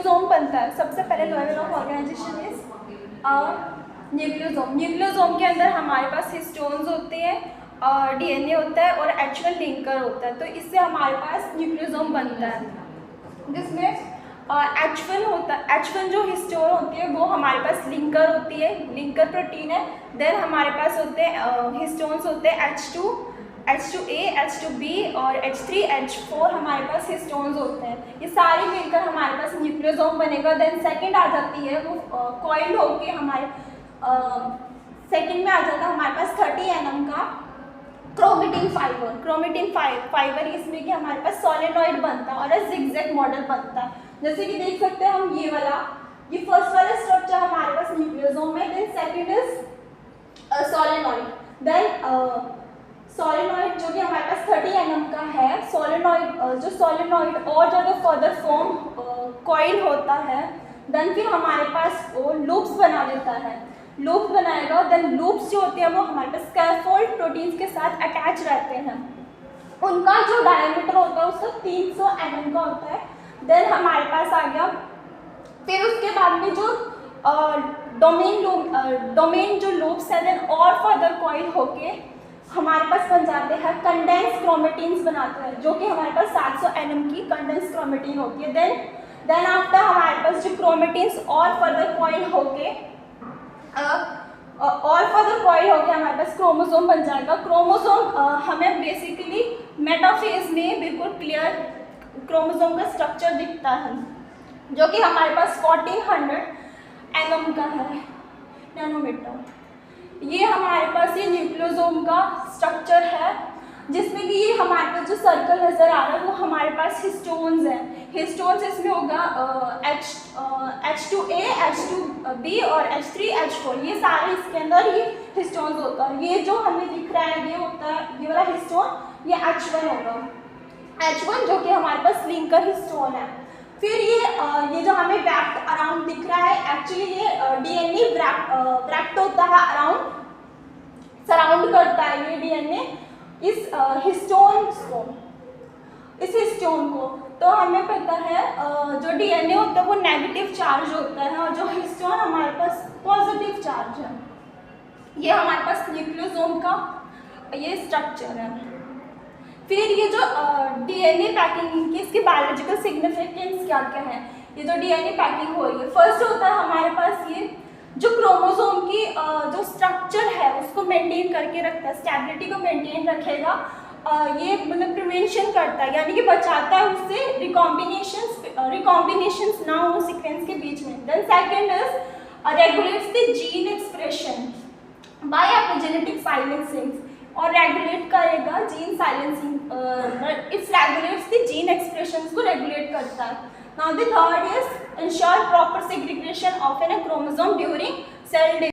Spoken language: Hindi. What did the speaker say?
न्यूक्लियोसोम बनता है। सबसे पहले level of organisation is nucleosome. Nucleosome के अंदर हमारे पास हिस्टोन्स होते हैं, डीएनए होता है और एक्चुअल लिंकर होता है। तो इससे हमारे पास न्यूक्लियोसोम बनता है, जिसमें H1 जो हिस्टोन होती है वो हमारे पास लिंकर होती है, लिंकर प्रोटीन है। देन हमारे पास होते हैं हिस्टोन्स होते हैं H2, H2A, H2B और H3, H4 हमारे पास हिस्टोन्स होते हैं। ये सारी मिलकर हमारे पास न्यूक्लियोसोम बनेगा। देन सेकंड आ जाती है वो कॉइल्ड होके हमारे सेकंड में आ जाता है हमारे पास 30 nm का क्रोमेटिन फाइबर। क्रोमेटिन फाइबर इसमें कि हमारे पास सोलेनॉइड बनता है और जिगजैग मॉडल बनता है। जैसे कि देख सकते हैं हम ये फर्स्ट वाला स्ट्रक्चर हमारे पास न्यूक्लियोसोम में। Then second is solenoid. Then solenoid जो कि हमारे पास 30 nm का है। सोलेनॉइड और जो फर्दर फॉर्म कॉइल होता है। देन फिर हमारे पास वो लूप्स बना देता है, लूप्स बनाएगा। देन लूप्स जो होते हैं वो हमारे पास स्कैफोल्ड प्रोटीन्स के साथ अटैच रहते हैं। उनका जो डायमीटर होता है उसका 300 mm का होता है। देन हमारे पास आ गया फिर उसके बाद में जो डोमेन जो लूप्स है। देन और फर्दर कॉइल होके हमारे पास बन जाते हैं कंडेंस क्रोमेटिन्स बनाते हैं, जो कि हमारे पास 700 nm की कंडेंस क्रोमेटिन होती है। देन आफ्टर हमारे पास जो क्रोमेटिन्स और फर्दर कॉइल होके हमारे पास क्रोमोसोम बन जाएगा। क्रोमोसोम हमें बेसिकली मेटाफेज में बिल्कुल क्लियर क्रोमोसोम का स्ट्रक्चर दिखता है, जो कि हमारे पास 1400 mm का है, नैनोमीटर। ये हमारे पास ये न्यूक्लियोसोम का स्ट्रक्चर है, जिसमें कि ये हमारे पास जो सर्कल नजर आ रहा है वो हमारे पास हिस्टोन्स हैं। हिस्टोन्स इसमें होगा H2A, H2B और H3, H4। ये सारे इसके अंदर ये हिस्टोन्स होता है। ये जो हमें दिख रहा है ये होता है, ये वाला हिस्टोन ये H1 होगा। H1 जो कि हमारे पास लिंकर हिस्टोन है। फिर ये जो हमें रैप्ड अराउंड दिख रहा है, एक्चुअली ये डीएनए रैप्ड होता है अराउंड, सराउंड करता है ये डीएनए इस हिस्टोन को। तो हमें पता है जो डीएनए होता है वो नेगेटिव चार्ज होता है और जो हिस्टोन हमारे पास पॉजिटिव चार्ज है। ये हमारे पास न्यूक्लियोसोम का ये स्ट्रक्चर है। फिर ये जो डीएनए पैकिंग की इसकी बायोलॉजिकल सिग्निफिकेंस क्या क्या है। ये जो डीएनए पैकिंग हो रही है, फर्स्ट होता है हमारे पास ये जो क्रोमोसोम की जो स्ट्रक्चर है उसको मेंटेन करके रखता है, स्टेबिलिटी को मेंटेन रखेगा। ये मतलब प्रिवेंशन करता है, यानी कि बचाता है उससे रिकॉम्बिनेशंस ना हो सीक्वेंस के बीच में। Then second is regulates the gene expression by epigenetic silencing, और रेगुलेट करेगा gene silencing, it's regulates the gene expressions को रेगुलेट करता है। Now the third is ensure proper segregation of a chromosome during cell division.